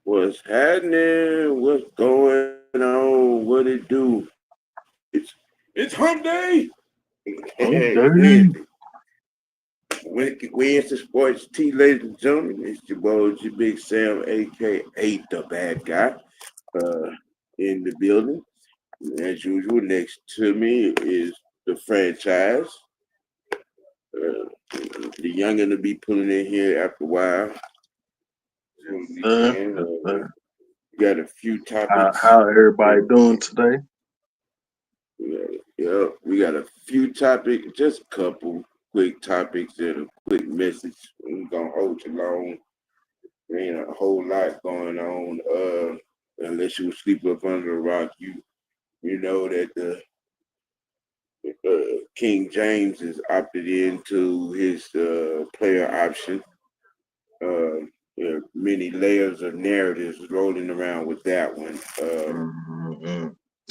What's happening? What's going on? What it do? It's hump day. Wednesday. Wednesday Sports T, ladies and gentlemen. It's your boy, your Big Sam, aka the bad guy, in the building. As usual, next to me is the franchise. The youngin to be pulling in here after a while. We got a few topics. How everybody doing today? Yeah, we got a few topics, just a couple quick topics and a quick message. We ain't gonna hold you long. There ain't a whole lot going on. Unless you sleep up under a rock, you know that the King James has opted into his player option. There are many layers of narratives rolling around with that one.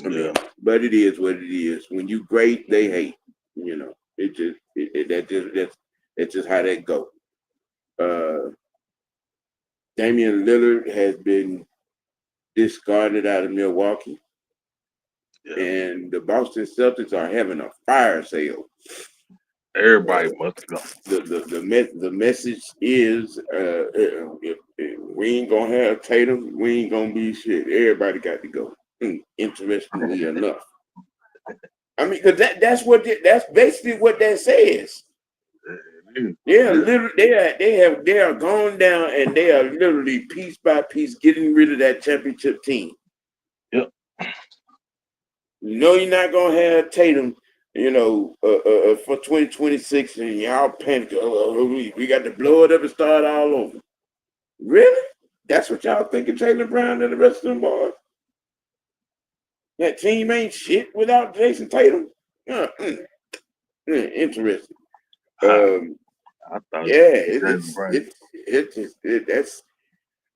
I mean, but it is what it is. When you great, they hate. You know, that's just how that go. Damian Lillard has been discarded out of Milwaukee, and the Boston Celtics are having a fire sale. Everybody must go. The message is if we ain't gonna have Tatum, we ain't gonna be shit. Everybody got to go. Interestingly enough, I mean, because that's basically what that says. Yeah, literally, they are going down, and they are literally piece by piece getting rid of that championship team. Yep. You know you're not gonna have Tatum, for 2026, and y'all panic. We got to blow it up and start all over. Really? That's what y'all think of Jaylen Brown and the rest of them boys? That team ain't shit without Jason Tatum. Interesting.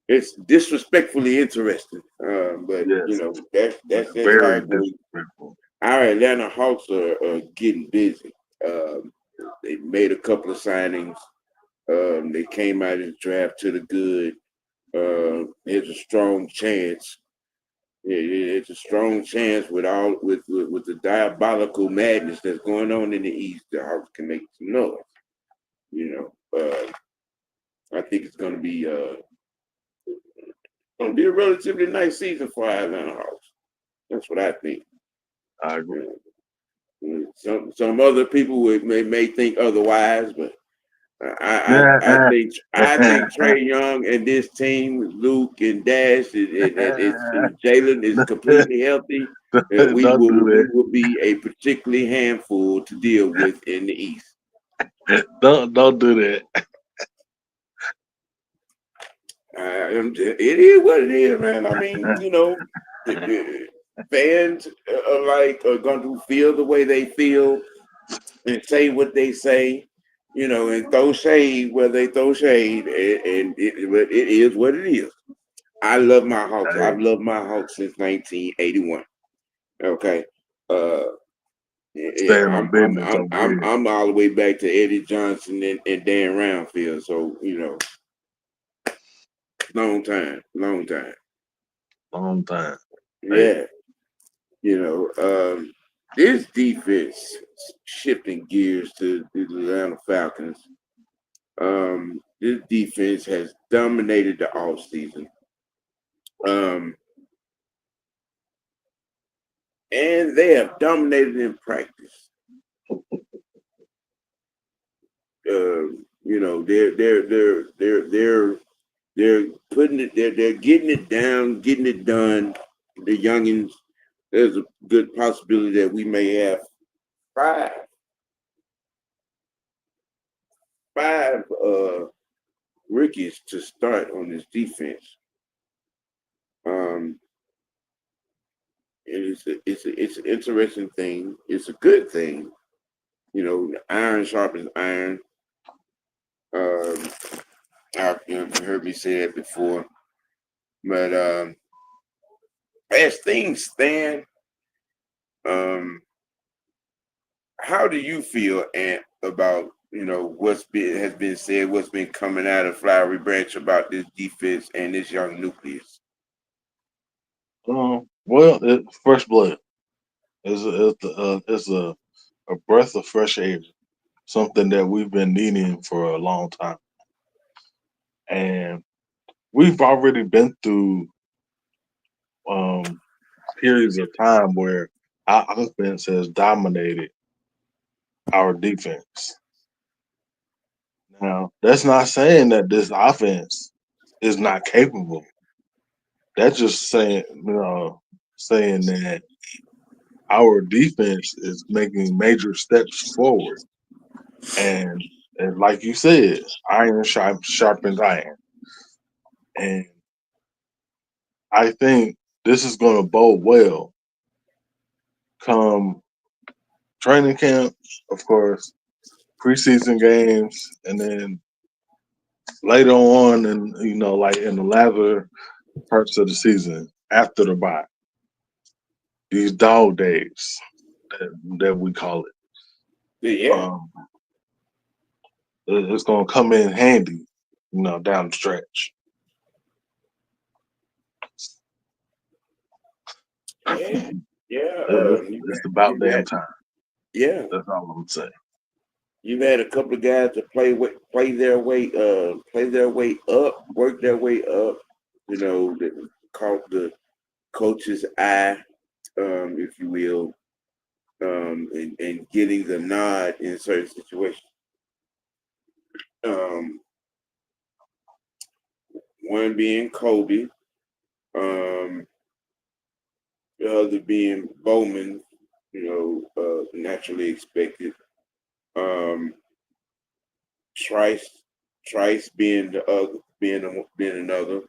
It's disrespectfully interesting. But yes, that's very disrespectful. Our Atlanta Hawks are getting busy. They made a couple of signings. They came out of the draft to the good. There's a strong chance. It's a strong chance with the diabolical madness that's going on in the East. The Hawks can make some noise. I think it's going to be a relatively nice season for our Atlanta Hawks. That's what I think. I agree. Some other people may think otherwise, but I think Trae Young and this team, Luke and Dash and Jalen is completely healthy. And we will be a particularly handful to deal with in the East. Don't do that. It is what it is, man. I mean, fans are going to feel the way they feel and say what they say. And throw shade where they throw shade, and it is what it is. I love my Hawks. I've loved my Hawks since 1981. Okay, I'm all the way back to Eddie Johnson and Dan Roundfield. So long time. Yeah, this defense shifting gears to the Atlanta Falcons. This defense has dominated the offseason. And they have dominated in practice. They're putting it. They're getting it down, getting it done. The youngins. There's a good possibility that we may have five rookies to start on this defense. it's an interesting thing. It's a good thing. Iron sharpens iron. Um, you've heard me say that before. But as things stand, um, how do you feel, Ant, about what's been has been said, what's been coming out of Flowery Branch about this defense and this young nucleus? Well, fresh blood is a breath of fresh air, something that we've been needing for a long time, and we've already been through um, periods of time where our offense has dominated our defense. Now, that's not saying that this offense is not capable. That's just saying that our defense is making major steps forward. And, and like you said, iron sharpens iron. And I think this is going to bode well come training camp, of course, preseason games, and then later on, and like in the latter parts of the season after the bye, these dog days that we call it, Yeah, um, it's gonna come in handy, down the stretch. yeah, yeah. It's about You've damn had, time. yeah, That's all I'm saying. you've had a couple of guys to play their way up, work their way up. That caught the coach's eye, if you will, and getting the nod in certain situations. Um, one being Kobe, um, the other being Bowman, naturally expected. Um, Trice, Trice being the other, being another.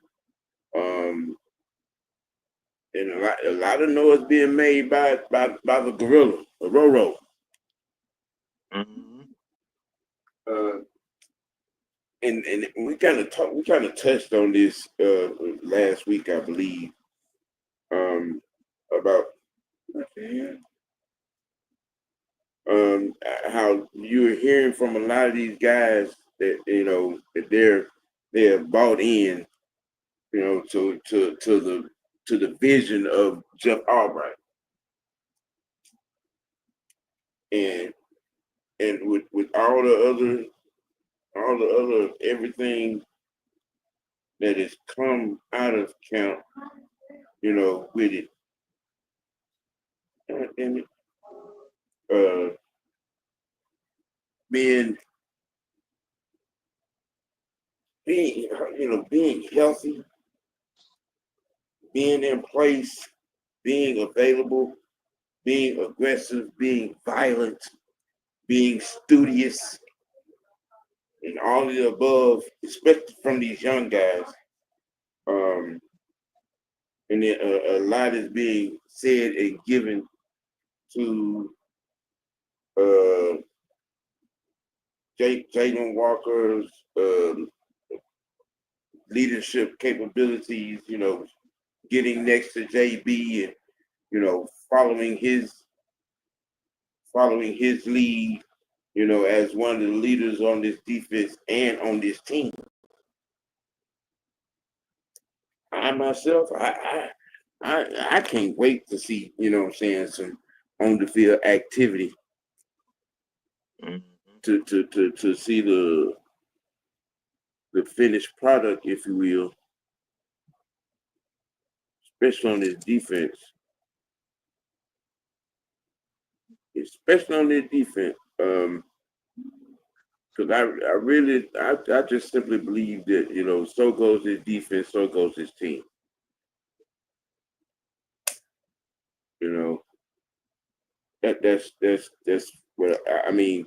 Um, and a lot of noise being made by the gorilla, the Roro. Hmm. Uh, and we kind of touched on this last week, I believe, about um, how you're hearing from a lot of these guys that that they're bought in, to the vision of Jeff Albright, and with all the other everything that has come out of camp, with it, and uh, being being being healthy, being in place, being available, being aggressive, being violent, being studious, and all of the above, especially from these young guys. Um, and then a lot is being said and given to uh, Jalen Walker's leadership capabilities. Getting next to JB and following his lead. As one of the leaders on this defense and on this team. I myself, I can't wait to see, what I'm saying, some on the field activity to see the finished product, if you will, especially on this defense. Especially on this defense. Because I just simply believe that, so goes his defense, so goes his team. You know, that's what I mean.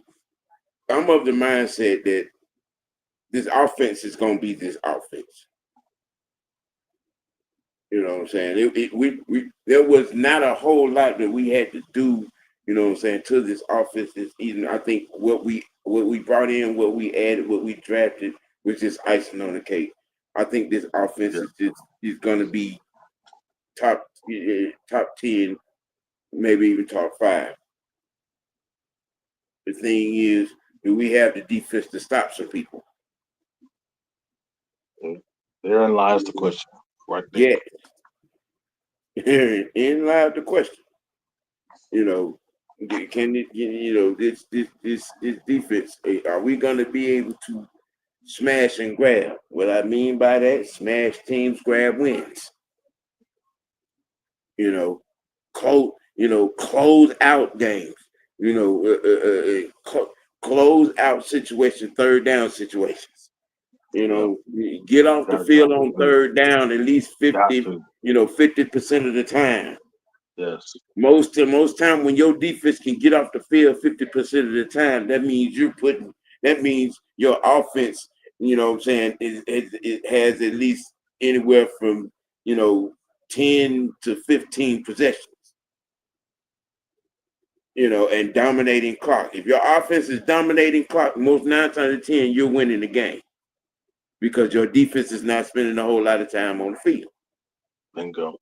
I'm of the mindset that this offense is going to be this offense. You know what I'm saying? There was not a whole lot that we had to do, you know what I'm saying, to this offense this season. I think what we brought in, what we added, what we drafted was just icing on the cake. I think this offense is gonna be top 10, maybe even top 5. The thing is, do we have the defense to stop some people? Therein lies the question, right there. Yeah, in lies the question. You know, can it? You know, this defense. Are we going to be able to smash and grab? What I mean by that, smash teams, grab wins. You know, close out games. You know, close out situations, third down situations. You know, get off the field on third down at least 50% of the time. Yes. Most time when your defense can get off the field 50% of the time, that means your offense, you know what I'm saying, it has at least anywhere from, 10 to 15 possessions. And dominating clock. If your offense is dominating clock, most 9 times out of 10, you're winning the game. Because your defense is not spending a whole lot of time on the field. Bingo.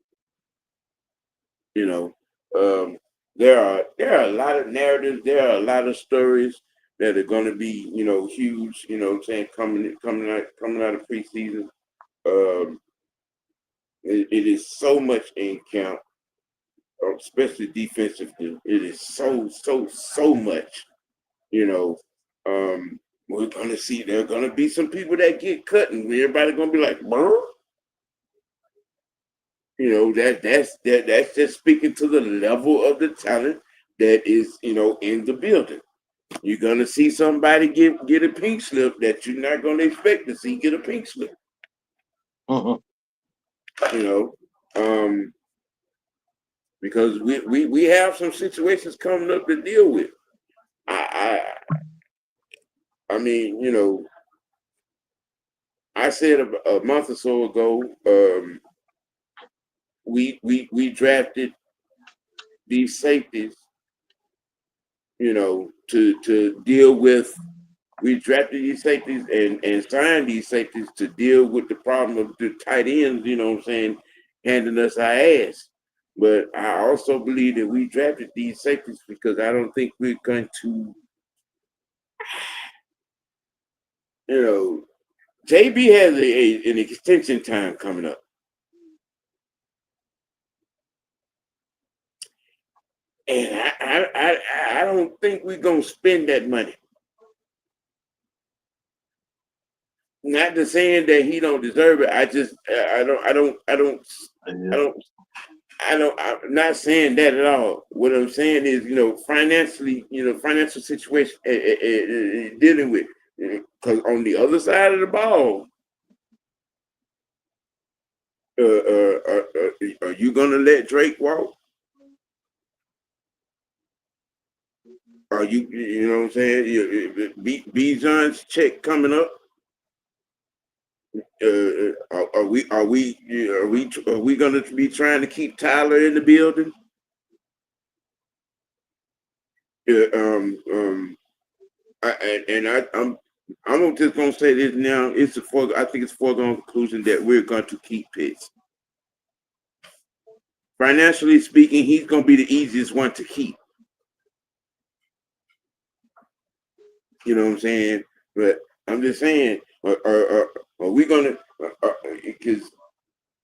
There are a lot of narratives. There are a lot of stories that are going to be, huge. You know what I'm saying, coming out of preseason. It is so much in camp, especially defensively. It is so much. We're gonna see. There are gonna be some people that get cut, and everybody's gonna be like, "Brr." That's just speaking to the level of the talent that is, in the building. You're gonna see somebody get a pink slip that you're not gonna expect to see get a pink slip. Because we have some situations coming up to deal with. I mean, I said a month or so ago, we drafted these safeties, to deal with. We drafted these safeties and signed these safeties to deal with the problem of the tight ends, you know what I'm saying, handing us our ass. But I also believe that we drafted these safeties because I don't think we're going to, JB has an extension time coming up. And I don't think we're going to spend that money. Not to saying that he don't deserve it. I'm not saying that at all. What I'm saying is, financially, financial situation dealing with. Because on the other side of the ball, are you gonna let Drake walk? Are you know what I'm saying? Bijan's check coming up. Are we going to be trying to keep Tyler in the building? I'm just going to say this now. I think it's a foregone conclusion that we're going to keep Pitts. Financially speaking, he's going to be the easiest one to keep. You know what I'm saying? But I'm just saying, are we going to? Because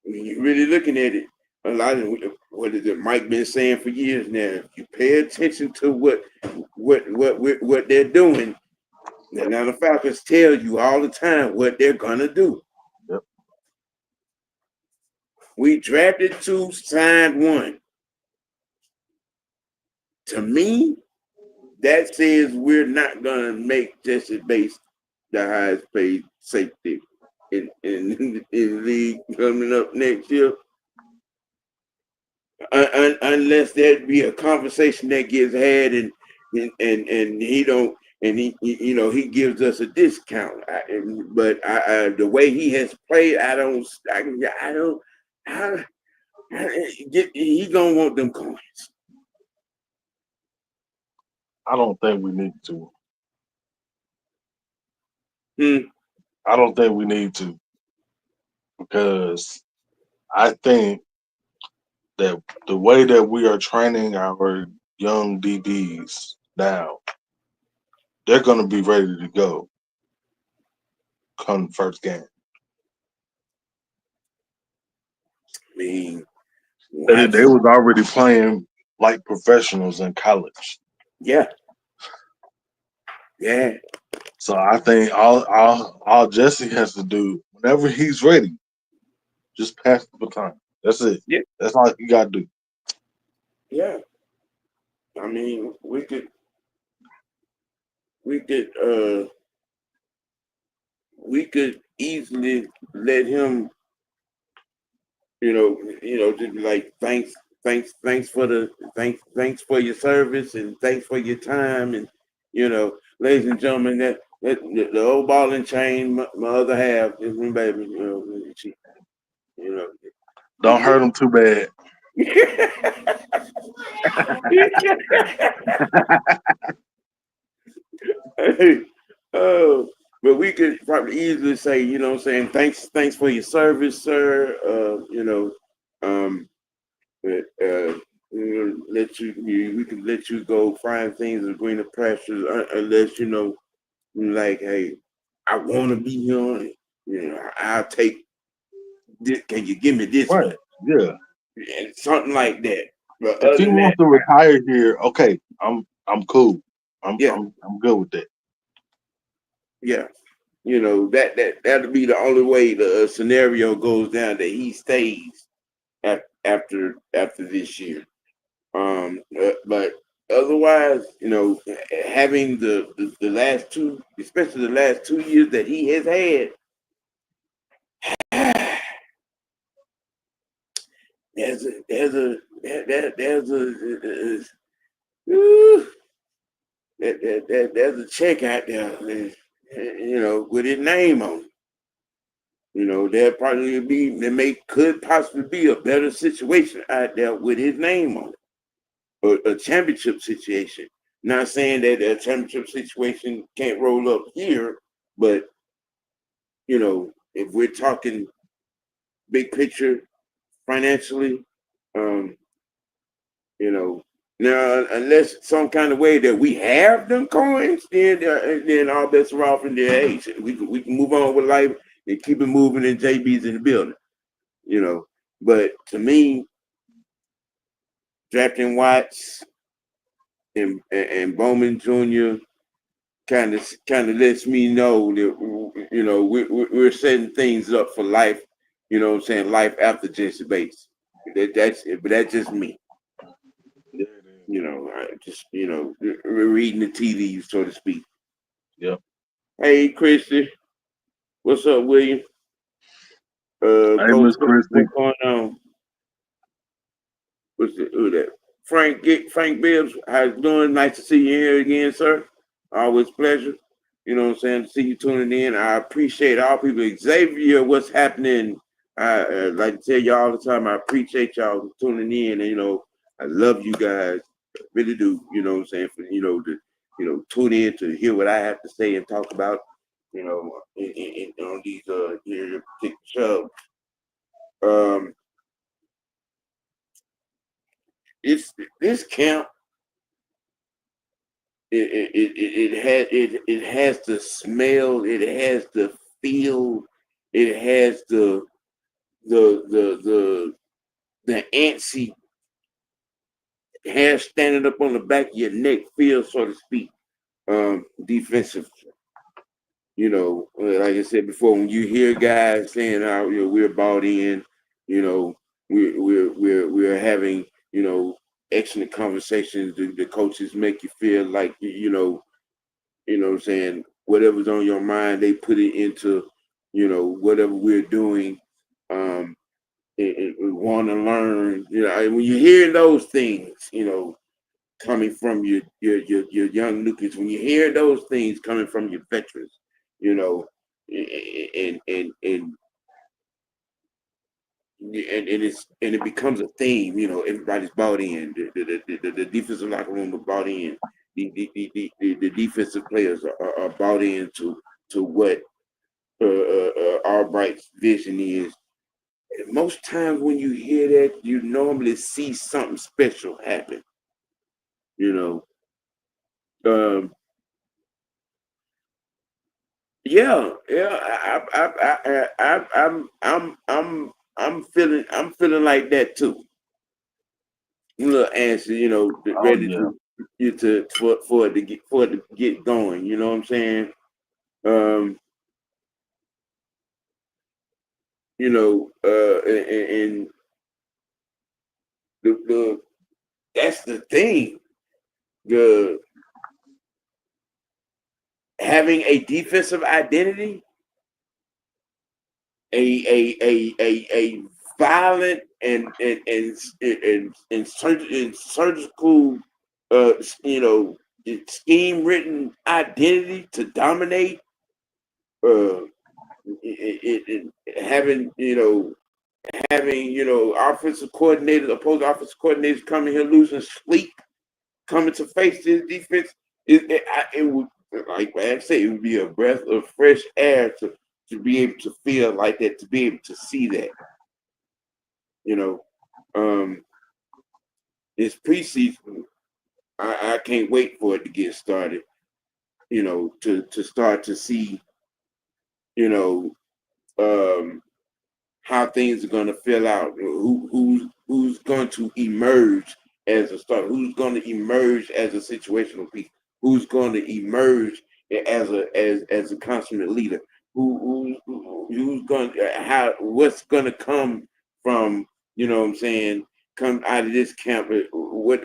when you're really looking at it, a lot of what is it Mike been saying for years now. If you pay attention to what they're doing, now the Falcons tell you all the time what they're gonna do. Yep. We drafted 2, signed 1. To me, that says we're not gonna make Jesse Bates the highest paid safety in the league coming up next year. Unless there be a conversation that gets had and he don't and he gives us a discount. But the way he has played, I don't He gonna want them coins. I don't think we need to. Hmm. I don't think we need to because I think that the way that we are training our young DBs now, they're going to be ready to go come first game. I mean, They watch. was already playing like professionals in college. Yeah, yeah, So I think all Jesse has to do whenever he's ready, just pass the baton. That's it. yeah, That's all he got to do. yeah. I mean, we could we could easily let him, just be like thanks for the thanks for your service and thanks for your time and ladies and gentlemen, that the old ball and chain, my other half is my baby, she, you know, Don't hurt him too bad. oh, but we could probably easily say, saying thanks for your service, sir. Um, but, we can let you go find things and greener pastures unless like, hey, I want to be here. I'll take this. Can you give me this Right. much? Yeah. And something like that. But If other he than that, wants to retire here, okay, I'm cool. yeah, I'm good with that. yeah. That'll be the only way the scenario goes down that he stays after this year. But otherwise, having the last two, especially the last 2 years that he has had, uh, there's a check out there, with his name on it. Could possibly be a better situation out there with his name on it, or a championship situation. Not saying that a championship situation can't roll up here, but if we're talking big picture financially, um, you know, now unless some kind of way that we have them coins, then all bets are off in their age. We can move on with life and keep it moving, and JB's in the building. you know. But to me, drafting Watts and Bowman Jr. kind of lets me know that we're setting things up for life. You know what I'm saying? Life after Jesse Bates. But that's just me. Yeah, it is. I just we're reading the tea leaves, so to speak. Yep. Hey, Christy, what's up, William? Hey, Coach, Miss Christie. what's going on? Who that? Frank Bibbs, how you doing? Nice to see you here again, sir. Always pleasure. You know what I'm saying? To see you tuning in. I appreciate all people. Xavier, what's happening? I like to tell you all the time, I appreciate y'all tuning in. And, I love you guys. I really do. You know what I'm saying? For, to, tune in to hear what I have to say and talk about, on these here particular shows. Um, it's this camp. It has the smell, it has the feel, it has the antsy hair standing up on the back of your neck feel, so to speak. Defensive, like I said before, when you hear guys saying how we're bought in, you know, we're having excellent conversations. The coaches make you feel like what I'm saying, whatever's on your mind, they put it into, whatever we're doing, and we want to learn. And when you hear those things, coming from your young nucleus, when you hear those things coming from your veterans, you know, and and it becomes a theme. Everybody's bought in. The defensive locker room are bought in. The defensive players are bought into to what Albright's vision is. Most times when you hear that, you normally see something special happen. You know, um, yeah. I'm feeling like that too. Little answer, Oh ready yeah. for it to get going. You know what I'm saying? Um, and the that's the thing. The having a defensive identity, a violent and surgical, you know, scheme written identity to dominate. Uh, having offensive coordinators, opposing offensive coordinators coming here losing sleep, coming to face this defense. It would, like I say, it would be a breath of fresh air to be able to feel like that, to be able to see that. You know, um, it's preseason. I can't wait for it to get started. To start to see, you know, um, how things are going to fill out. Who's going to emerge as a starter? Who's going to emerge as a situational piece? Who's going to emerge as a consummate leader? Who's going how what's going to come from, what I'm saying, come out of this camp? What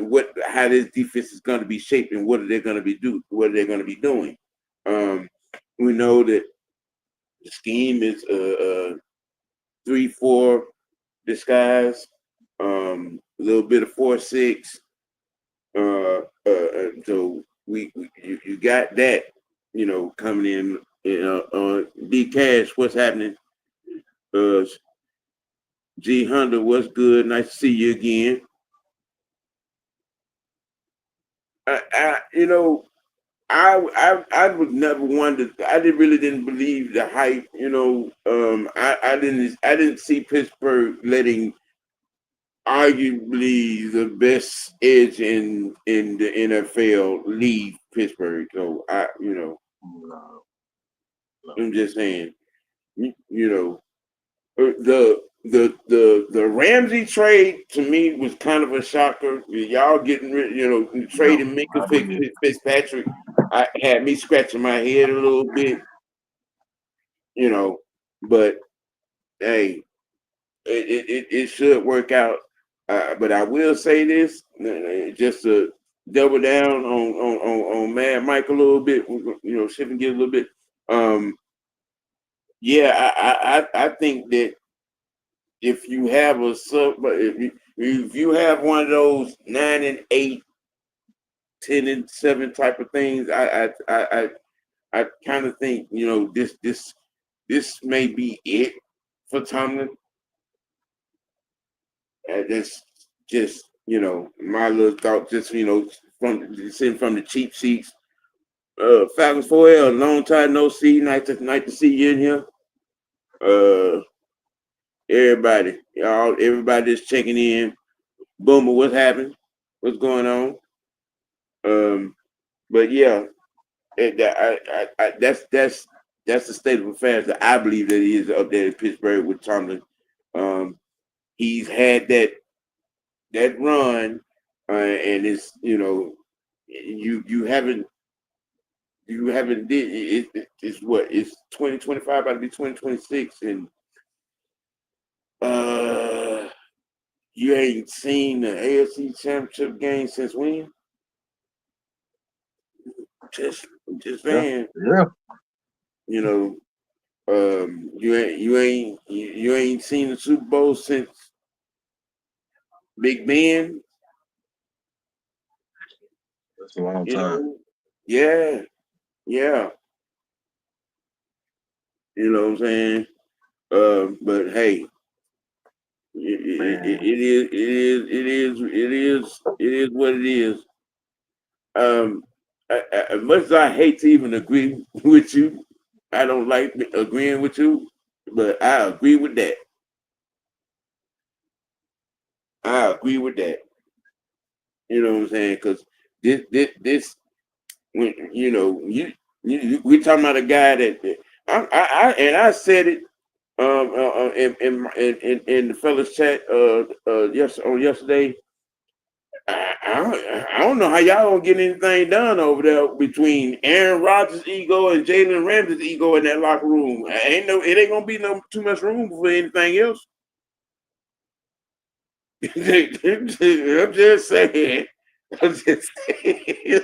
how this defense is going to be shaped, and what are they going to be doing? Um, we know that the scheme is 3-4 disguise, a little bit of 4-6. So you got that, coming in. D Cash, what's happening? Uh, G Hunter, what's good? Nice to see you again. I you know, I would never wonder. I didn't believe the hype. I didn't see Pittsburgh letting arguably the best edge in the NFL leave Pittsburgh. So No, no. I'm just saying, the Ramsey trade to me was kind of a shocker. Y'all getting rid, No, trading Minka I did. Fitzpatrick. I had me scratching my head a little bit, you know, but hey, it should work out. But I will say this, just to double down on Mad Mike a little bit, shifting gears a little bit. Yeah, I think that if you have if you have one of those 9-8, 10-7 type of things, I kind of think this may be it for Tomlin. That's just my little thought. Just sitting from the cheap seats. Falcons 4L, long time no see. Nice to see you in here. Everybody that's checking in. Boomer, what's happening? What's going on? Um, but yeah, that's the state of affairs that I believe that he is up there in Pittsburgh with Tomlin. He's had that run, and it's you haven't did it's what it's 2025 about to be 2026, and uh you ain't seen the AFC Championship game since when? Just just Yeah, saying, yeah. you know, you ain't seen the Super Bowl since Big Ben, That's a long you time. know. Yeah, yeah, you know what I'm saying. But hey, Man, It is what it is. Um, as much as I hate to even agree with you, I don't like agreeing with you, but I agree with that. I agree with that. You know what I'm saying? Because this, when we talking about a guy that and I said it in the fellas chat on yesterday. I don't know how y'all gonna get anything done over there between Aaron Rodgers' ego and Jalen Ramsey's ego in that locker room. It ain't gonna be no too much room for anything else. I'm just saying. I'm just saying.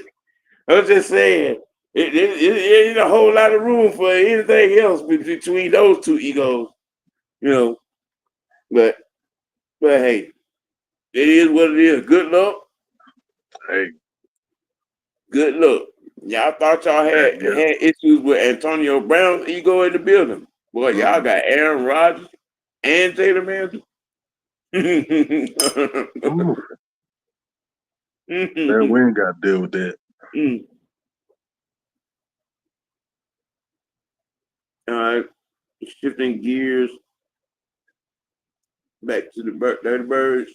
I'm just saying. It ain't a whole lot of room for anything else between those two egos, you know. But hey, it is what it is. Good luck. hey, Good luck. Y'all thought y'all yeah. had issues with Antonio Brown's ego in the building. Boy, y'all Mm, got Aaron Rodgers and Taylor Manson. ooh, man, we ain't got to deal with that. All right, shifting gears back to the Dirty Birds.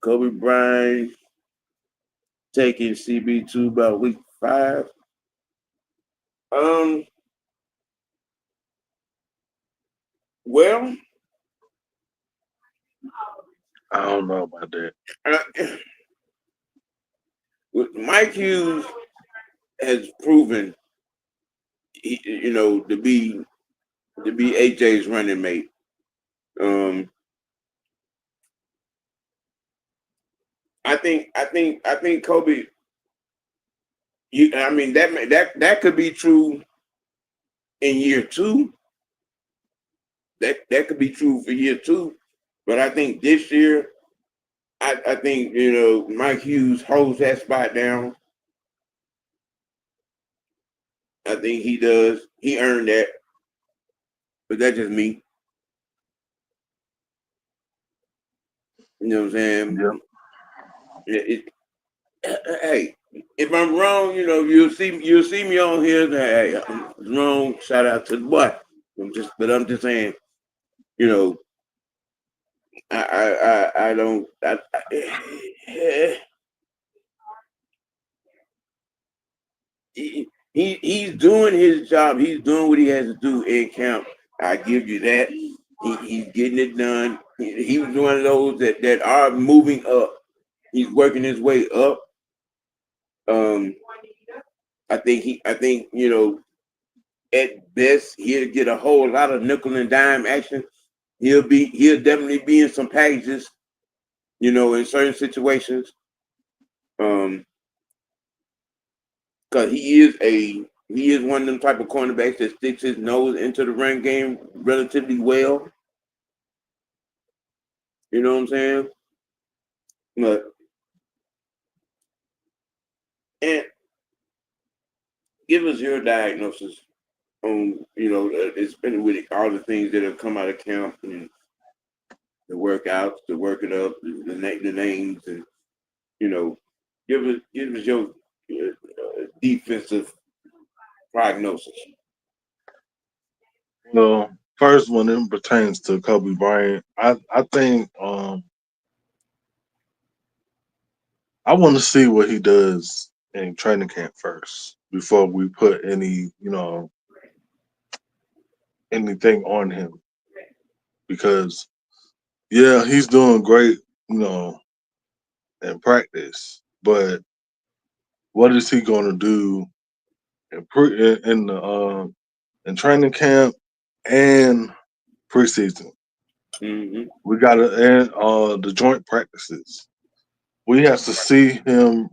Kobe Bryant taking CB2 by week 5. Um, well, I don't know about that. uh, Mike Hughes has proven, to be AJ's running mate. Um, I think Kobe. I mean that could be true in year 2. That could be true for year 2, but I think this year, I think Mike Hughes holds that spot down. I think he does. He earned that, but that's just me. You know what I'm saying? Yep. Hey, if I'm wrong, you'll see me on here. Hey, I'm wrong. Shout out to the boy. I'm just saying. You know, I don't. He's doing his job. He's doing what he has to do in camp. I give you that. He's getting it done. He was one of those that are moving up. He's working his way up. Um, I think at best he'll get a whole lot of nickel and dime action. He'll definitely be in some packages, in certain situations. Um, because he is one of them type of cornerbacks that sticks his nose into the run game relatively well. You know what I'm saying? But and give us your diagnosis on it's been with all the things that have come out of camp and the workouts, the working up, the names, and you know, give us your defensive prognosis. Well, first one it pertains to Kobe Bryant. I think I want to see what he does in training camp first before we put anything on him because yeah, he's doing great, in practice, but what is he going to do in the in training camp and preseason? Mm-hmm. We got to and the joint practices. We have to see him,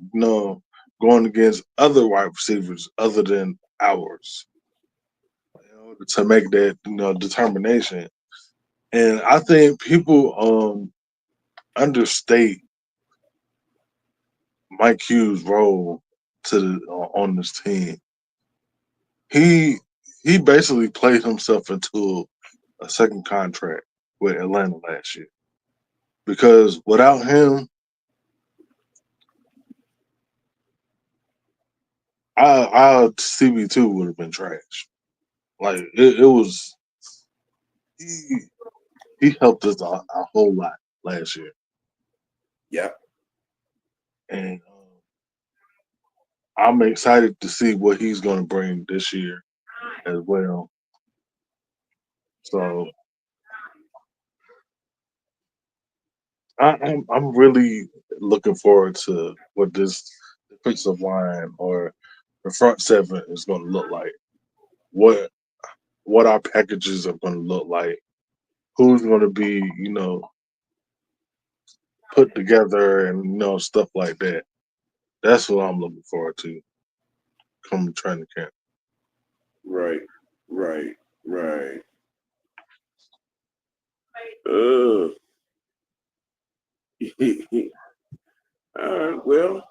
going against other wide receivers other than ours, to make that determination. And I think people understate Mike Hughes' role on this team. He he basically played himself into a second contract with Atlanta last year because without him, our CB2 would have been trash. Like it was, he he helped us a whole lot last year, Yeah. and I'm excited to see what he's going to bring this year as well. So I'm really looking forward to what this defensive line or the front seven is going to look like. What what our packages are going to look like. Who's going to be put together and stuff like that. That's what I'm looking forward to come training camp. Right. Right. Right. Uh. Well,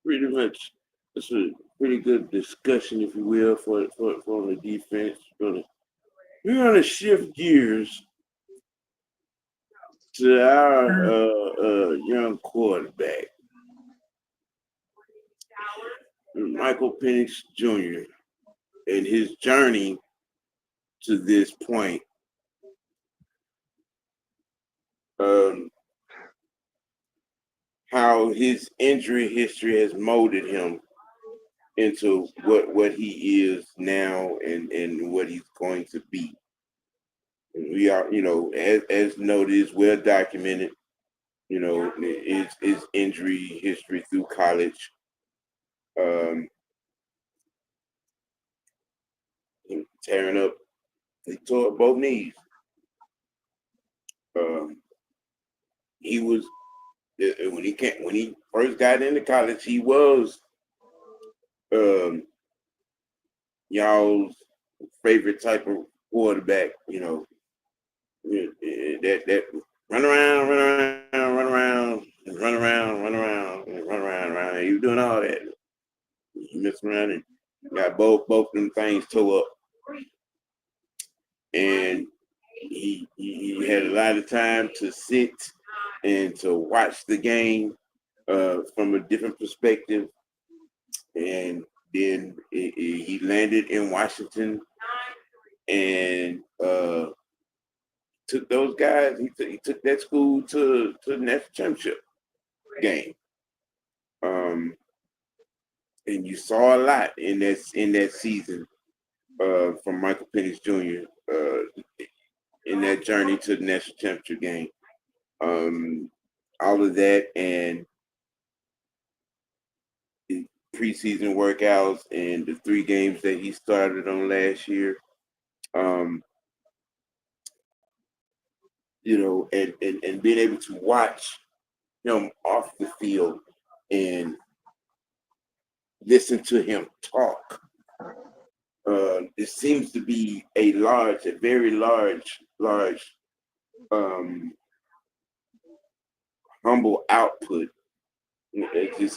pretty much. It's a pretty good discussion, if you will, for the defense. We're gonna shift gears to our young quarterback, Michael Penix Jr. and his journey to this point. Um, how his injury history has molded him into what he is now and what he's going to be. And we are, as noted, is well documented. His injury history through college. Um, Tearing up, he tore up both knees. Um, he was when he first got into college, he was um, y'all's favorite type of quarterback. That run around, run around, run around, run around, run around, run around, around. He was doing all that. He messed around and got both them things tore up, and he had a lot of time to sit and to watch the game from a different perspective. And then he landed in Washington and took those guys. He took that school to the national championship game. And you saw a lot in that season from Michael Penix Jr. In that journey to the national championship game. All of that and the preseason workouts and the 3 games that he started on last year. Um, and being able to watch him off the field and listen to him talk. It seems to be a very large, humble output. He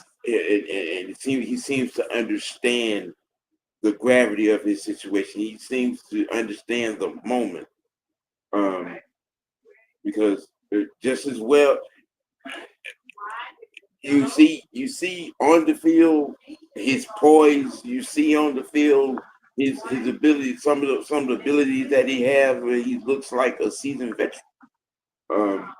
seems to understand the gravity of his situation. He seems to understand the moment, because just as well you see on the field his poise. You see on the field his ability, some of the abilities that he has, where he looks like a seasoned veteran. Um,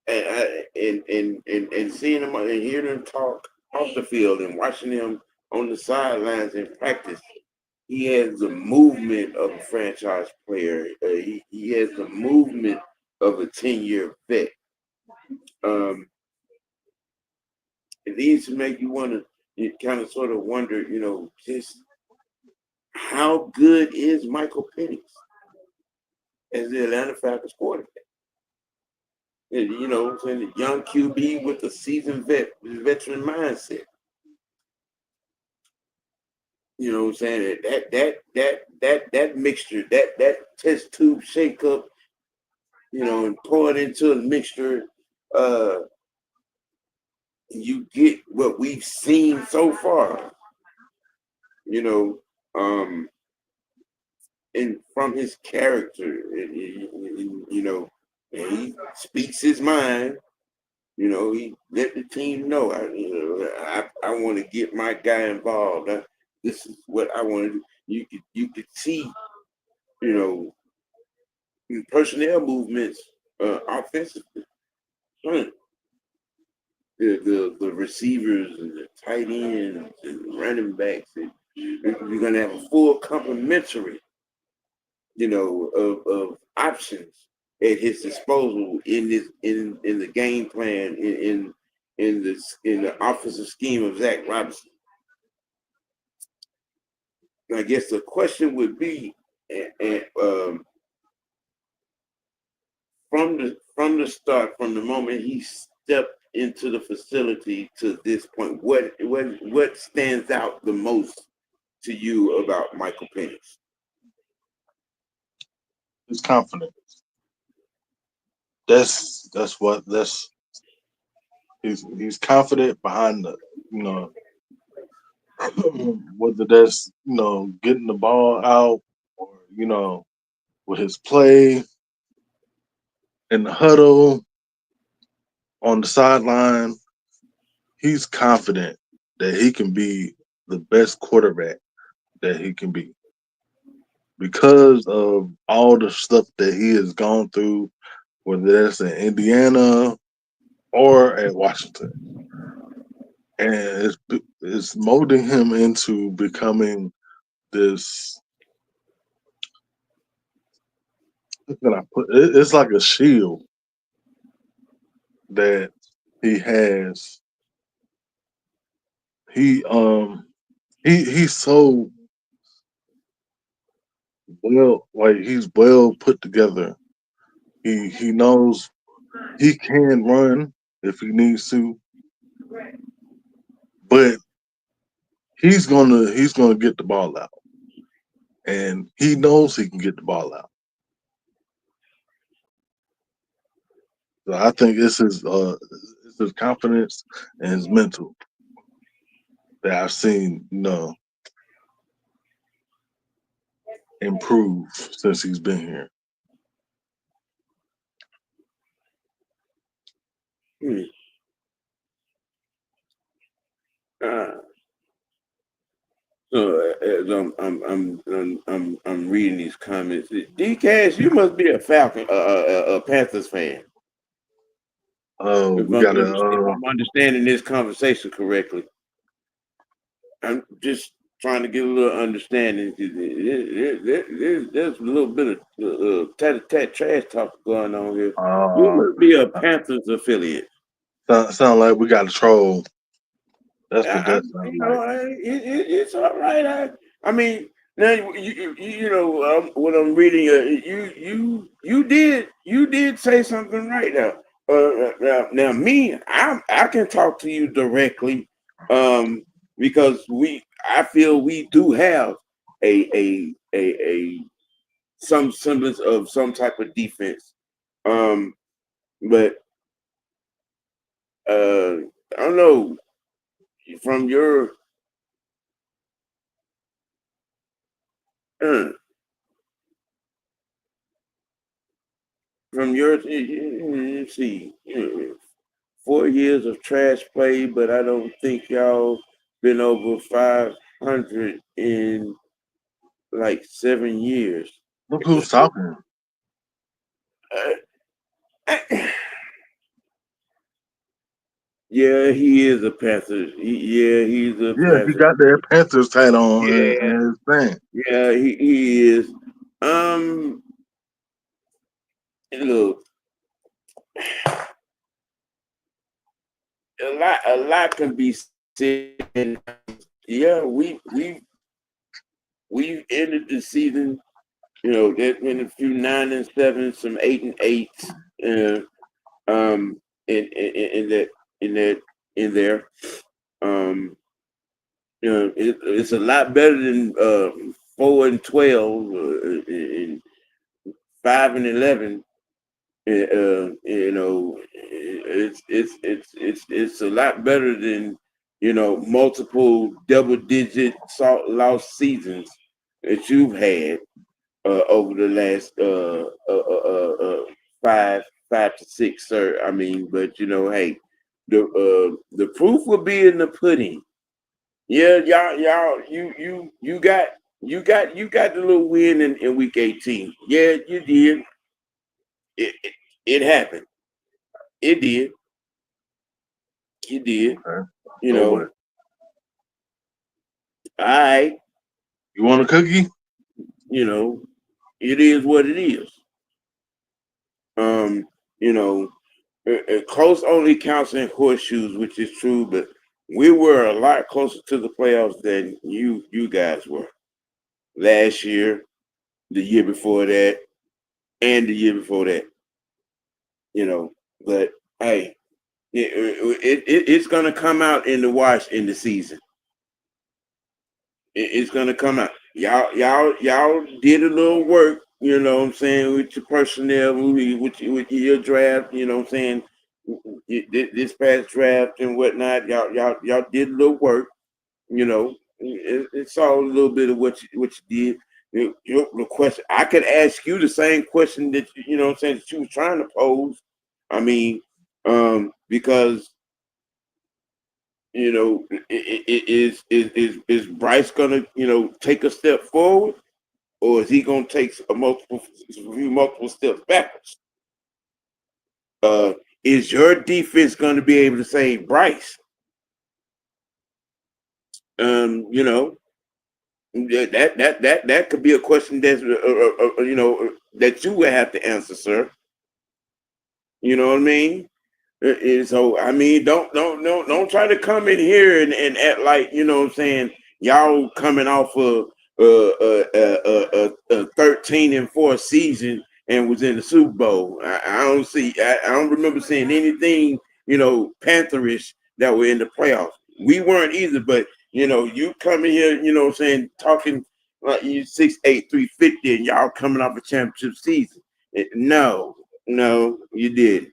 and seeing him and hearing him talk off the field and watching him on the sidelines in practice, he has the movement of a franchise player. He has the movement of a 10-year vet. It leads to make you want to kind of sort of wonder, just how good is Michael Penix as the Atlanta Falcons quarterback? And, the young QB with a seasoned veteran mindset. You know what I'm saying? That mixture, that test tube shakeup, and pour it into a mixture, you get what we've seen so far. You know, um, and from his character, and he speaks his mind. He let the team know. I want to get my guy involved. This is what I want to do. You could see, you know, personnel movements offensively. Huh. The receivers and the tight ends and running backs. And you're gonna have a full complementary, of options at his disposal in the game plan in the offensive scheme of Zach Robinson. And I guess the question would be, from the start, from the moment he stepped into the facility to this point, what stands out the most to you about Michael Penix? His confidence. That's he's confident behind the whether that's getting the ball out or with his play in the huddle on the sideline. He's confident that he can be the best quarterback that he can be because of all the stuff that he has gone through, whether that's in Indiana or at Washington. And it's molding him into becoming this. How can I put it? It's like a shield that he has. He's so like he's well put together. He knows he can run if he needs to, but he's gonna get the ball out, and he knows he can get the ball out. So I think it's his confidence and his mental that I've seen improve since he's been here. Hmm. Uh, so as I'm reading these comments, D Cash, you must be a Falcon, a Panthers fan. If We I'm, gotta if I'm understanding this conversation correctly, I'm just trying to get a little understanding. There's a little bit of tat trash talk going on here. You must be a Panthers affiliate. sound like we got to troll. That's what I, that sounds like. it's all right. I mean, now what I'm reading. You did say something right now. Now me, I can talk to you directly, because I feel we do have a some semblance of some type of defense, but I don't know from your. Uh, From your, let's see, 4 years of trash play, but I don't think y'all been over 500 in like 7 years. Look who's talking. Uh, yeah, he is a Panther. Yeah, he's a Yeah, he Panther. got that Panthers hat on Yeah, and his thing. yeah, he is. Um, Look, a lot can be said. Yeah, we ended the season. There's been a few 9-7, some 8-8, in that in that in there. Um, it's a lot better than 4-12, and 5-11. It's a lot better than multiple double-digit lost seasons that you've had. over the last 5 to 6, sir. I mean, but hey, the proof will be in the pudding. Yeah, y'all, you got the little win in week 18. Yeah, you did. It happened. It did. It did. Okay. You So know. what? All right. You want a cookie? You know. It is what it is. Um. You know. Close only counts in horseshoes, which is true, but we were a lot closer to the playoffs than you guys were last year, the year before that, and the year before that. You know, but hey, it's gonna come out in the wash in the season. It's gonna come out. Y'all did a little work. You know what I'm saying, with your personnel, with your draft. You know what I'm saying, this past draft and whatnot. Y'all did a little work. You know, it's all a little bit of what you did. The question I could ask you the same question that you know what I'm saying that you was trying to pose. I mean, because is Bryce gonna take a step forward, or is he gonna take multiple steps backwards? Is your defense gonna be able to save Bryce? You know, that could be a question that's that you would have to answer, sir. You know what I mean? And so I mean, don't try to come in here and act like what I'm saying. Y'all coming off of a 13-4 season and was in the Super Bowl. I don't remember seeing anything Pantherish that were in the playoffs. We weren't either, but you coming here, what I'm saying, talking like you 6'8", 350, and y'all coming off a championship season. No, you didn't.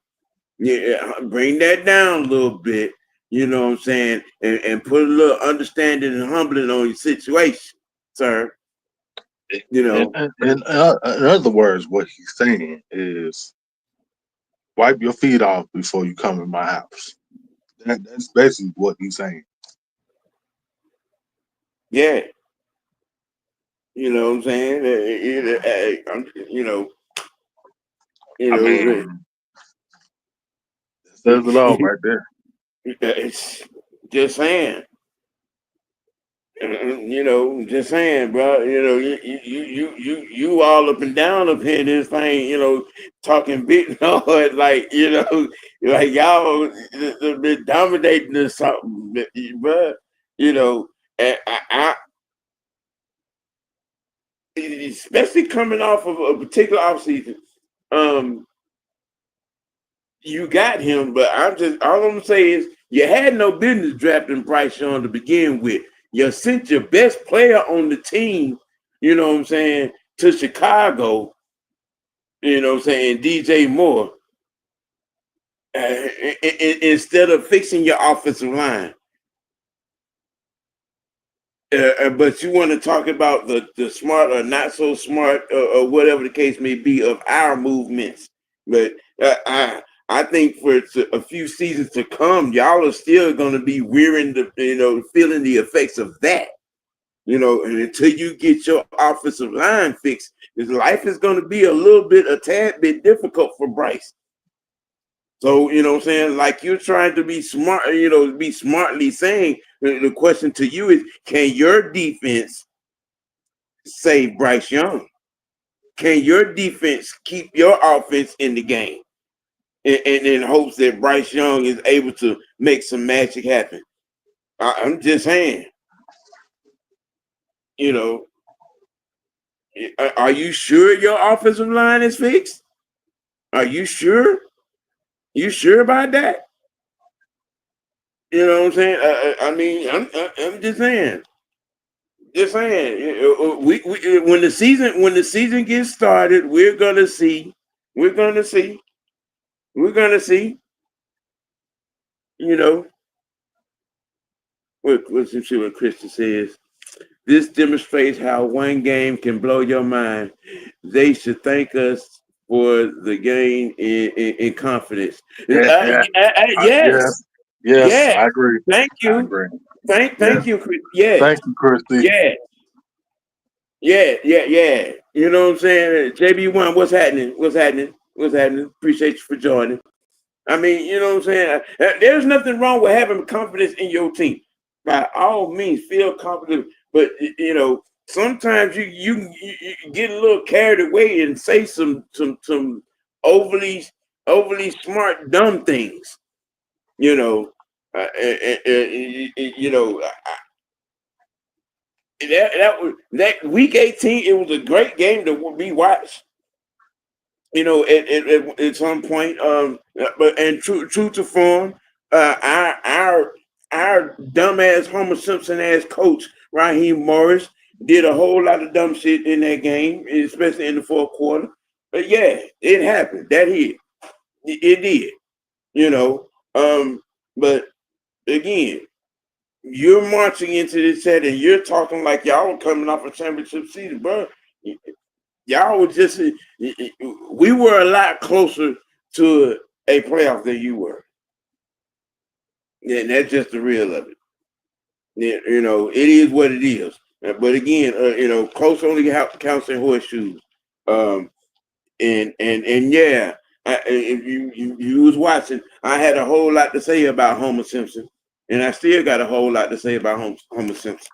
Yeah, bring that down a little bit, you know what I'm saying, and put a little understanding and humbling on your situation, sir. You know, In other words, what he's saying is wipe your feet off before you come in my house. That's basically what he's saying. yeah, you know what I'm saying. You I know, mean, it says it all right there. it's just saying. Just saying, bro. You all up and down up here this thing. Talking big hard, like like y'all been dominating or something, bro. And especially coming off of a particular offseason. Um, you got him, but all I'm gonna say is you had no business drafting Bryce Young to begin with. You sent your best player on the team, you know what I'm saying, to Chicago, you know what I'm saying, DJ Moore, instead of fixing your offensive line. But you want to talk about the smart or not so smart or whatever the case may be of our movements. But I think for a few seasons to come, y'all are still going to be wearing feeling the effects of that. And until you get your offensive line fixed, his life is going to be a tad bit difficult for Bryce. So, what I'm saying? Like you're trying to be smart, be smartly saying the question to you is, can your defense save Bryce Young? Can your defense keep your offense in the game? And in hopes that Bryce Young is able to make some magic happen. I'm just saying, you know, are you sure your offensive line is fixed? Are you sure? You sure about that? You know what I'm saying? I mean, I'm just saying. Just saying. We when the season gets started, we're gonna see. We're gonna see. We're gonna see. You know. Let's see what Krista says. This demonstrates how one game can blow your mind. They should thank us for the gain in confidence. And, and Yes, yes, yes, yes. I agree. Thank I you. agree. Thank Yes, you, Chris. Yes, thank you, Christy. yes, yeah. You know what I'm saying? JB1, what's happening? What's happening? What's happening? Appreciate you for joining. I mean, you know what I'm saying? There's nothing wrong with having confidence in your team. By all means, feel confident. But you know, sometimes you get a little carried away and say some overly overly smart dumb things. You know, you know that was that week 18. It was a great game to be watched. You know, at some point, but and true to form, our dumbass Homer Simpson ass coach Raheem Morris did a whole lot of dumb shit in that game, especially in the fourth quarter. But yeah, it happened. That hit, it did. You know, but again, you're marching into this set and you're talking like y'all were coming off a championship season, bro. Y'all were just we were a lot closer to a playoff than you were. Yeah, and that's just the real of it. Yeah, you know, it is what it is. But again, you know, close only counts in horseshoes. Um, and yeah, if you was watching, I had a whole lot to say about Homer Simpson, and I still got a whole lot to say about Homer Simpson.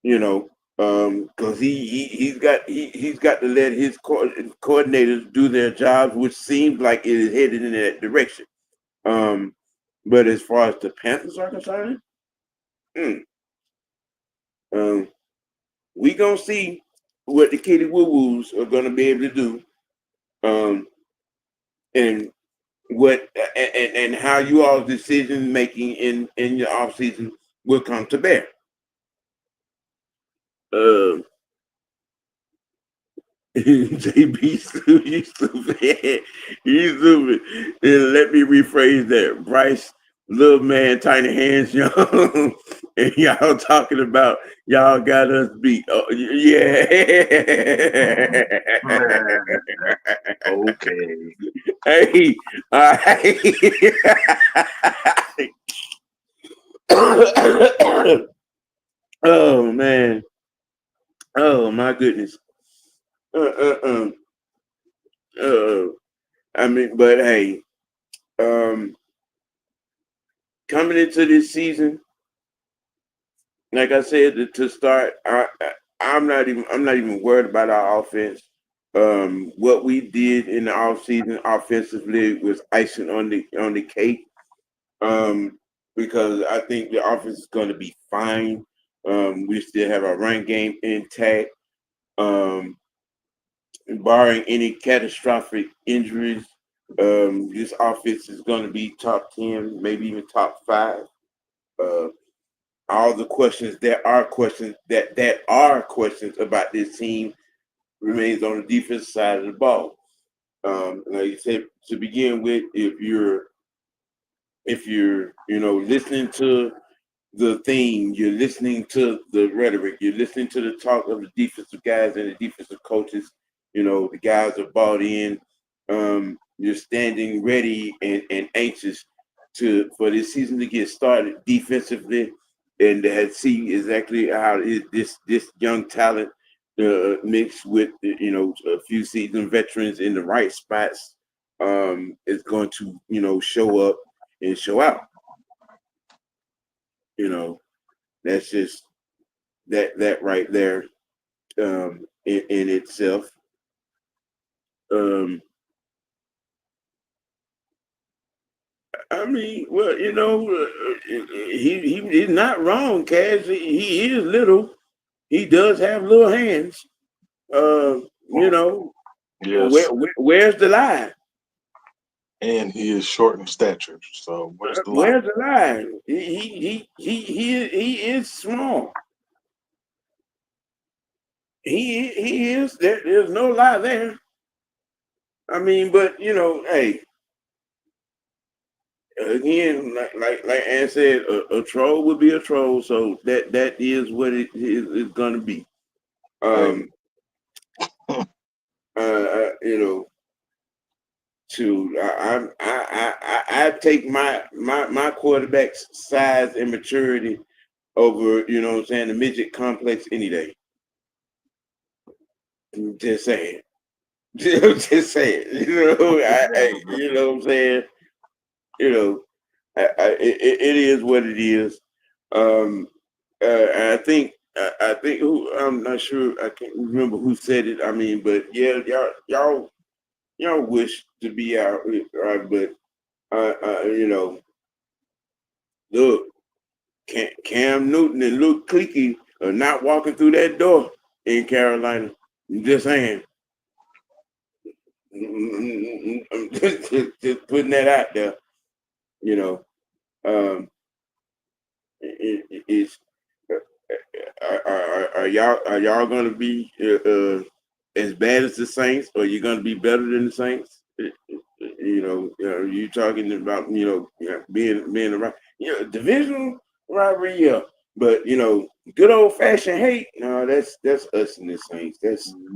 You know, because he's got to let his coordinators do their jobs, which seems like it is headed in that direction. But as far as the Panthers are concerned, mm, um, we gonna see what the Kitty Woo Woos are gonna be able to do, and what and how you all's decision making in your off season will come to bear. Uh, JB, you stupid. You stupid. And let me rephrase that. Bryce, little man, tiny hands, young, and y'all talking about y'all got us beat. Oh, yeah. Man, okay. Hey, all right. Oh man. Oh my goodness. Uh, uh, um, uh, I mean, but hey, um, coming into this season, like I said to start, I'm not even worried about our offense. What we did in the offseason offensively was icing on the cake. Because I think the offense is going to be fine. We still have our run game intact. Um, barring any catastrophic injuries, this offense is going to be top 10, maybe even top 5. Uh, all the questions that are questions about this team remains on the defensive side of the ball. Like you said, to begin with, if you're listening to the theme, you're listening to the rhetoric, you're listening to the talk of the defensive guys and the defensive coaches. The guys are bought in. You're standing ready and anxious for this season to get started defensively, and to see exactly how this young talent mixed with a few seasoned veterans in the right spots is going to show up and show out. You know, that's just that right there in itself. Um, I mean, well, he's not wrong, Cash. He is little. He does have little hands. Uh, you know, Yes, where's the lie? and he is short in stature. So where's the lie? Where's the lie? He is small. He is. There's no lie there. I mean, but hey, again, like Ann said, a troll would be a troll. So that is what it is going to be. Hey, Um, you know, to I take my quarterback's size and maturity over, you know what I'm saying, the midget complex any day. Just saying. Just saying. You know what I'm saying? You know, it is what it is. Um, I think who, I'm not sure. I can't remember who said it. I mean, but yeah, y'all wish to be out, but you know, look, Cam Newton and Luke Kuechly are not walking through that door in Carolina. I'm just saying. I'm just putting that out there. You know, um, it's are y'all going to be as bad as the Saints, or you going to be better than the Saints? You talking about being around, divisional rivalry, yeah. But good old fashioned hate, no, that's us and the Saints.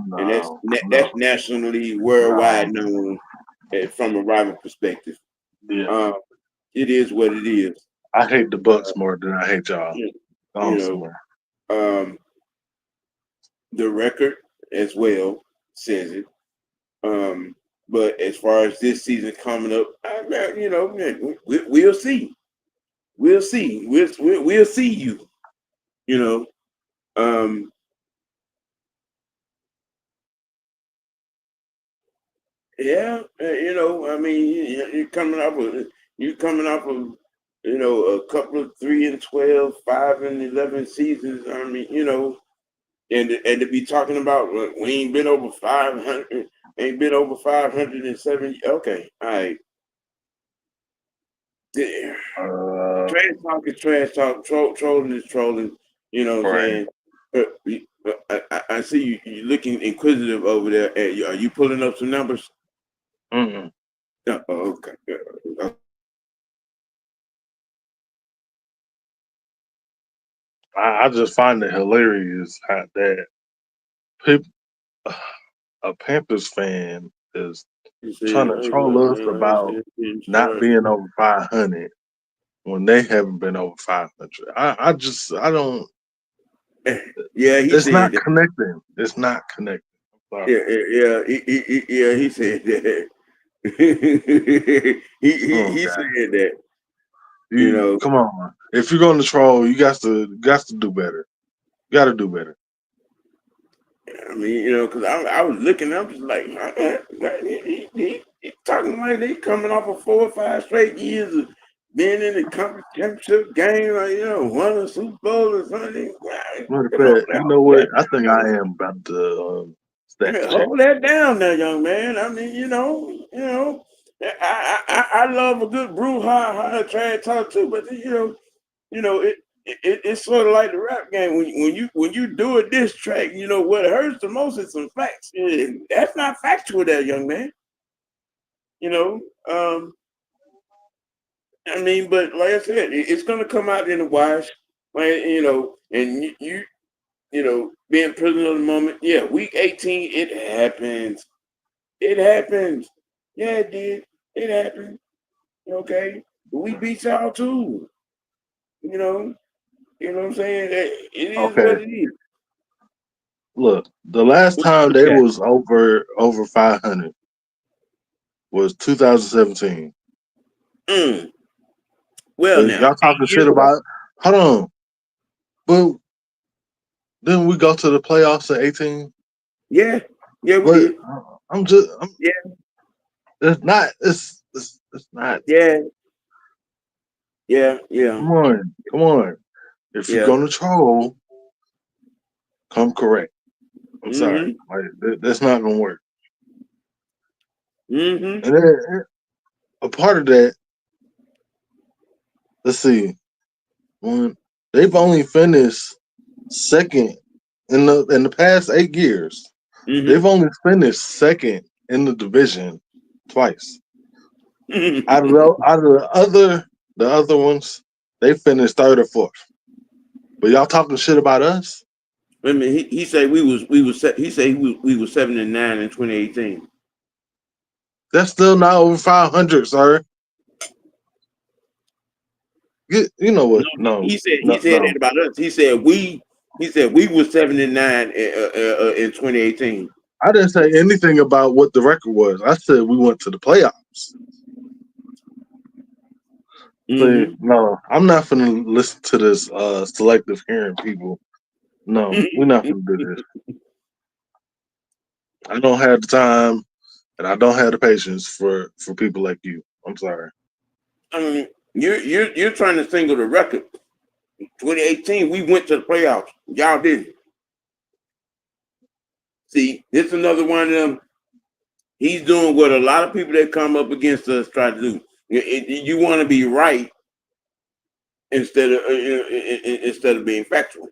no, That's no, nationally no. worldwide known from a rival perspective. Yeah, Um, it is what it is. I hate the Uh, Bucks more than I hate y'all. you, you Gone know, somewhere. um, the record as well says it. Um, but as far as this season coming up, we'll see. We'll see. We'll see you. You know. Um, yeah. I mean, you're coming off of a couple of 3-12, 5-11 seasons. I mean, and to be talking about we ain't been over 500, ain't been over 570. Okay, all right. Yeah. Uh, Trash talk is trash talk. Trolling is trolling. You know what I'm right. saying? I see you looking inquisitive over there. Are you pulling up some numbers? Mm-mm. Okay. I just find it hilarious how that people, a Panthers fan is You trying said, to troll us about not being over 500 when they haven't been over 500. I don't. yeah, he It's not said that. connecting. It's not connecting. I'm sorry. Yeah. He said that. Come on, He guys. said that. You You know. come on. If you're going to troll, you got to do better. You got to do better. I mean, because I was looking, I'm just like, he talking like they coming off of 4 or 5 straight years of being in the conference championship game, like, won a Super Bowl or something. Matter of Come on, fact, you know hold what? that I think I down. am about to stat check. Hold that down there, young man. I mean, I love a good brouhaha trash talk too, but it's sort of like the rap game. When you do a diss track, what hurts the most is some facts. That's not factual, there, young man. You know, um, I mean, but like I said, it's gonna come out in the wash. Like and being prisoner of the moment. Yeah, week 18, it happens. It happens. Yeah, it did. It happened. Okay, but we beat y'all too. You know. You know what I'm saying? It is Okay, what it is. look, the last What time you they look at? was over 500 was 2017. Mm. Well, But now, y'all talking 8 years shit ago. about. Hold on, but then we go to the playoffs in 18. Yeah, yeah, we But did. I'm. Yeah, It's not. It's not. yeah, yeah, Come on. If you're yeah. gonna troll, come correct. I'm sorry, Mm-hmm. like that's not gonna work. Mm-hmm. And then a part of that, let's see, one they've only finished second in the past 8 years. Mm-hmm. They've only finished second in the division twice. Out of the other ones, they finished third or fourth. But y'all talking shit about us? I mean, he said he said we was 7-9 in 2018. That's still not over 500, sir. You know what? No, He said that about us. He said we was 7-9 in 2018. I didn't say anything about what the record was. I said we went to the playoffs. Mm-hmm. See, no, I'm not finna listen to this selective hearing people. No, we're not finna do this. I don't have the time and I don't have the patience for people like you. I'm sorry. I mean, you're trying to single the record. 2018, we went to the playoffs. Y'all didn't. See, it's another one of them. He's doing what a lot of people that come up against us try to do. You want to be right instead of being factual.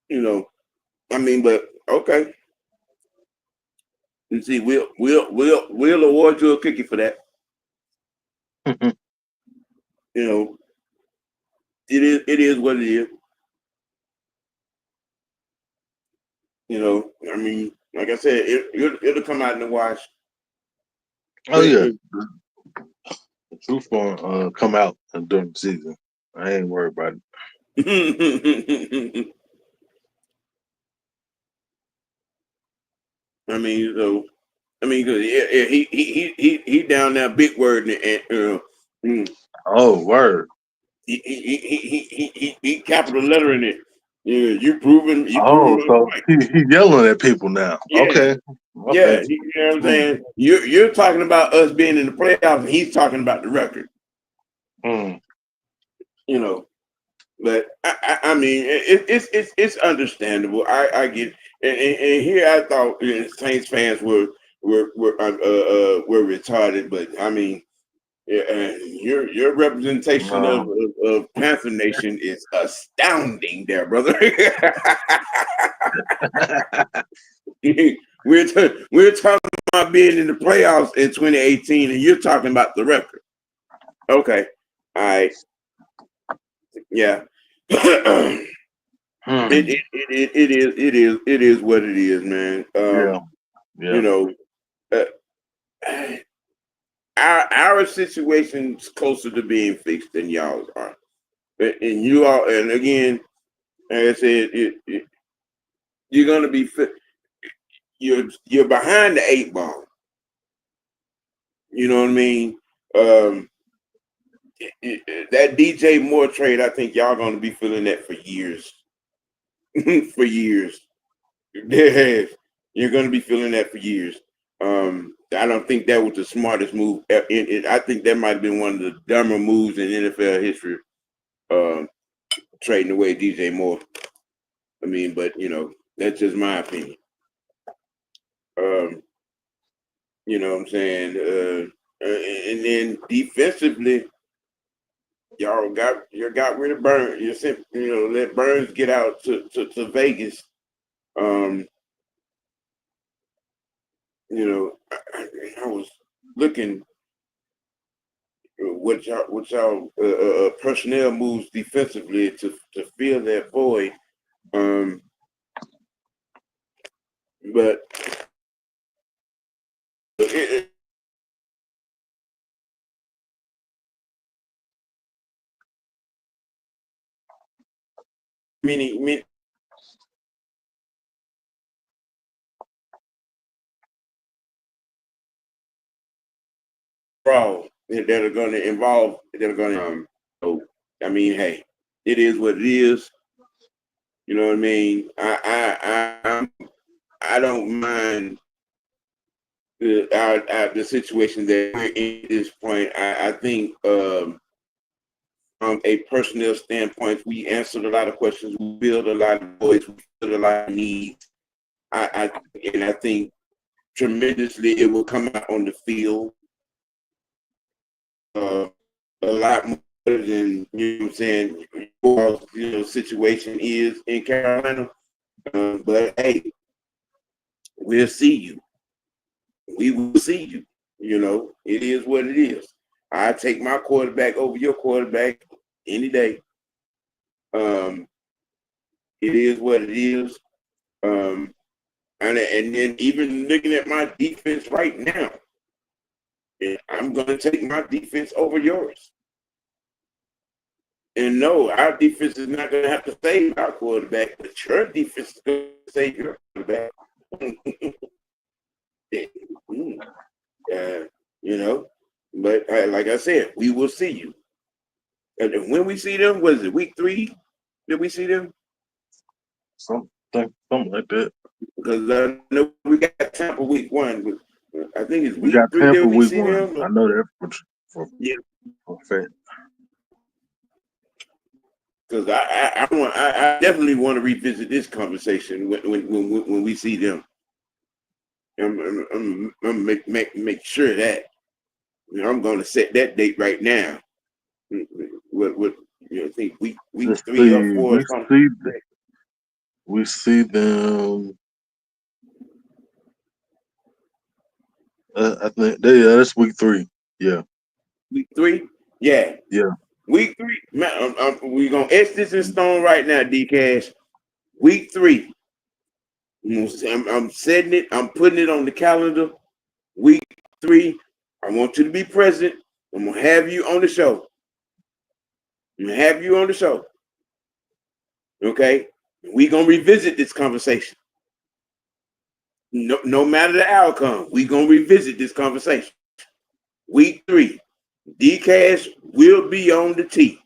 You know, I mean, but okay. And see, we'll award you a cookie for that. You know, it is what it is. You know, I mean, like I said, it'll come out in the wash. Oh yeah, the truth gonna come out during the season. I ain't worried about I mean, so cause he down there big word and Oh, word. he capital letter in it. Yeah, you proven Oh, my so point. he yelling at people now. Yeah, Okay. yeah, you know what I'm saying. You're talking about us being in the playoffs, and he's talking about the record. Mm. You know, but I mean, it's understandable. I get, and here I thought Saints fans were retarded, but I mean, your representation of Panther Nation is astounding, there, brother. we're talking about being in the playoffs in 2018, and you're talking about the record. Okay, all right, yeah. It is what it is, man. Yeah. You know, uh, our situation's closer to being fixed than y'all's are, and you all, and again, like I said, you're gonna be fit. You're behind the 8 ball. You know what I mean? That DJ Moore trade, I think y'all gonna be feeling that for years. For years. Yeah, you're gonna be feeling that for years. I don't think that was the smartest move. I think that might have been one of the dumber moves in NFL history. Trading away DJ Moore. I mean, but that's just my opinion. Um, you know what I'm saying? And then defensively, you got rid of Burns. You sent, let Burns get out to Vegas. Um, I was looking what y'all personnel moves defensively to fill that void. But many fraud that are going to involve that are going to. So I mean, hey, it is what it is. You know what I mean? I don't mind the situation that we're in at this point. I think from a personnel standpoint, we answered a lot of questions. We filled a lot of voids. We filled a lot of needs. I think tremendously it will come out on the field a lot more than what I'm saying. Situation is in Carolina, but hey, we'll see you. We will see you. You know, it is what it is. I take my quarterback over your quarterback any day. Um, it is what it is. And then even looking at my defense right now, I'm going to take my defense over yours. And no, our defense is not going to have to save our quarterback, but your defense is going to save your quarterback. You know, but like I said, we will see you. And when we see them, was it week 3? Did we see them? Something like that. Because I know we got Tampa week 1. I think it's We week got 3 Tampa that we week see 1. them. I know that for Yeah. For fact. Because I definitely want to revisit this conversation when we see them. I'm make sure that I'm going to set that date right now. What I think week 3 or 4 or something. We see them. I think that's week 3. Yeah. Week 3. Yeah. Yeah. Week 3. Man, we're gonna etch this in stone right now, D Cash. Week 3. I'm setting it. I'm putting it on the calendar. Week 3. I want you to be present. I'm gonna have you on the show. Okay. We're gonna revisit this conversation. No matter the outcome, we're gonna revisit this conversation. Week 3. D Cash will be on the tee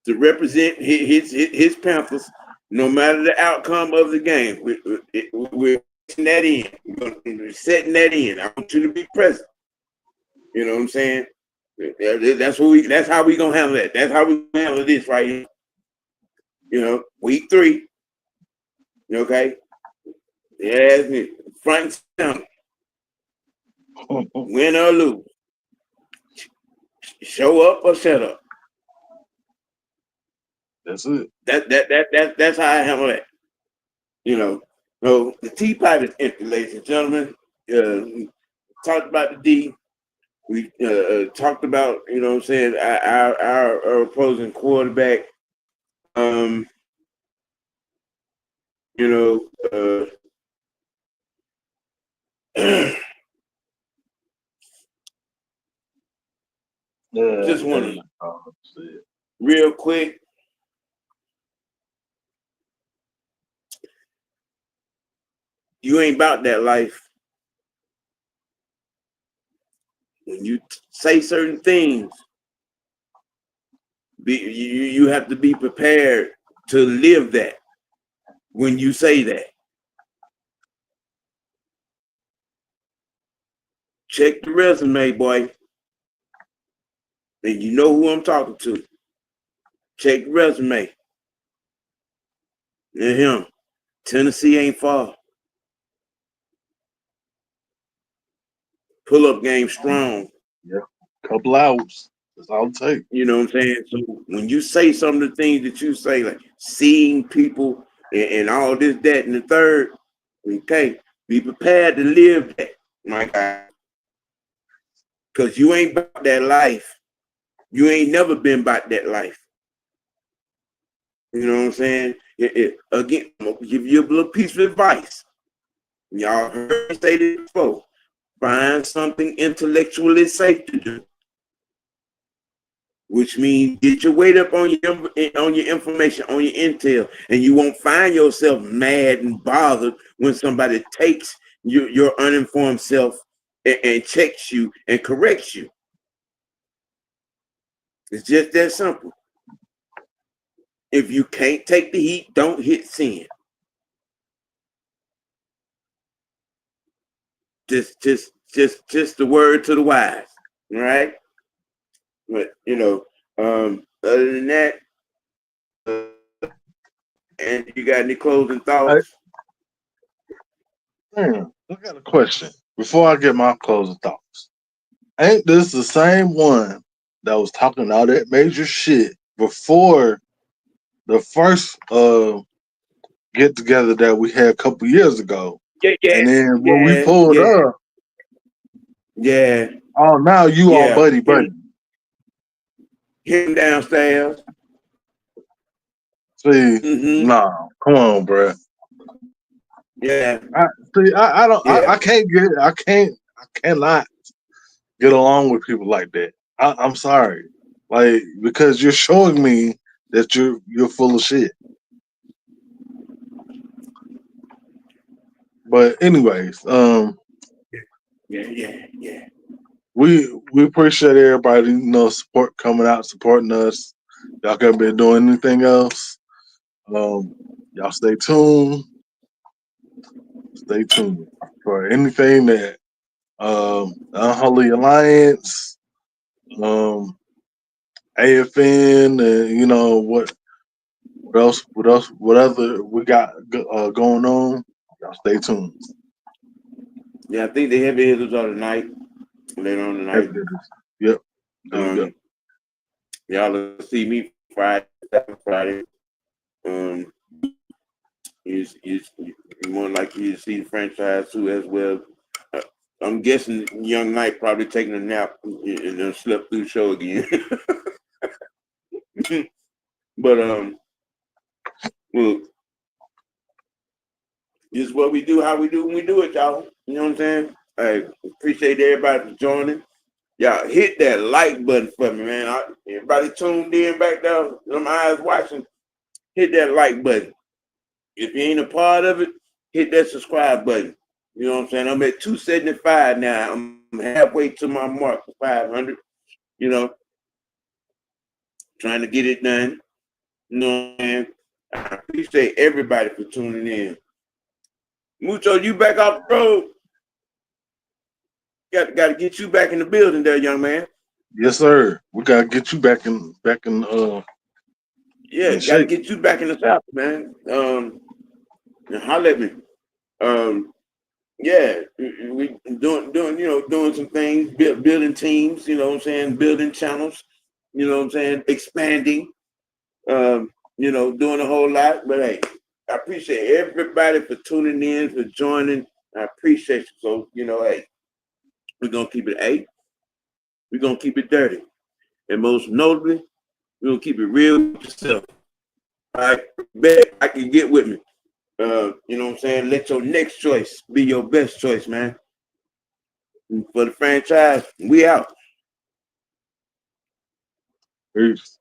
to represent his Panthers, no matter the outcome of the game. We're setting that in. We're setting that in. I want you to be present. You know what I'm saying? That's how we gonna handle that. That's how we handle this right here. You know, week 3. Okay. Yeah, front and center. Win or lose. Show up or shut up. That's it. That's how I handle that. You know, so the teapot is empty, ladies and gentlemen. We talked about the D. We talked about, you know what I'm saying, our opposing quarterback. You know, just want to real quick. You ain't about that life. When you say certain things, you have to be prepared to live that when you say that. Check the resume, boy. And you know who I'm talking to. Check the resume. And him. Tennessee ain't far. Pull-up game strong. Yeah. Couple hours. That's all it takes. You know what I'm saying? So when you say some of the things that you say, like seeing people and all this, that, and the third, okay, be prepared to live that, my guy. Because you ain't about that life. You ain't never been about that life. You know what I'm saying? Again, I'm going to give you a little piece of advice. Y'all heard me say this before. Find something intellectually safe to do, which means get your weight up on your information, on your intel, and you won't find yourself mad and bothered when somebody takes your uninformed self and checks you and corrects you. It's just that simple. If you can't take the heat, don't hit send. Just the word to the wise, all right? But you know, other than that, and you got any closing thoughts? Man, I got a question before I get my closing thoughts. Ain't this the same one that was talking all that major shit before the first get together that we had a couple years ago? yeah, And then when we yeah, pulled yeah, up, yeah, oh, now you all yeah. buddy buddy. Him downstairs. See, Mm-hmm. nah, come on, bro. Yeah, I don't, yeah. I cannot get along with people like that. I'm sorry, like because you're showing me that you're full of shit. But anyways, Yeah, yeah, yeah. we appreciate everybody, support coming out, supporting us. Y'all could been doing anything else. Y'all stay tuned. Stay tuned for anything that Unholy Alliance, AFN, and what other we got going on. Y'all stay tuned. Yeah, I think the heavy hitters are tonight. Later on tonight. Yep. Yep. Y'all will see me Friday. Um, you more likely to see the franchise too as well. Uh, I'm guessing Young Knight probably taking a nap and then slept through the show again. But well, this is what we do, how we do when we do it, y'all. You know what I'm saying? I appreciate everybody for joining. Y'all hit that like button for me, man. Everybody tuned in back there, them eyes watching, hit that like button. If you ain't a part of it, hit that subscribe button. You know what I'm saying? I'm at 275 now. I'm halfway to my mark for 500. You know, trying to get it done. You know what I'm saying? I appreciate everybody for tuning in. Mucho, you back off the road. Got to get you back in the building there, young man. Yes, sir. We gotta get you back Yeah, in got to shape. get you back in the south, man. Holler at me. Yeah, we doing some things, building teams. You know what I'm saying? Building channels. You know what I'm saying? Expanding. Doing a whole lot. But hey, I appreciate everybody for tuning in, for joining. I appreciate you. So hey, we're gonna keep it 8. We're gonna keep it dirty, and most notably, we're gonna keep it real with yourself. All right, bet I can get with me. You know what I'm saying? Let your next choice be your best choice, man. And for the franchise, we out. Peace.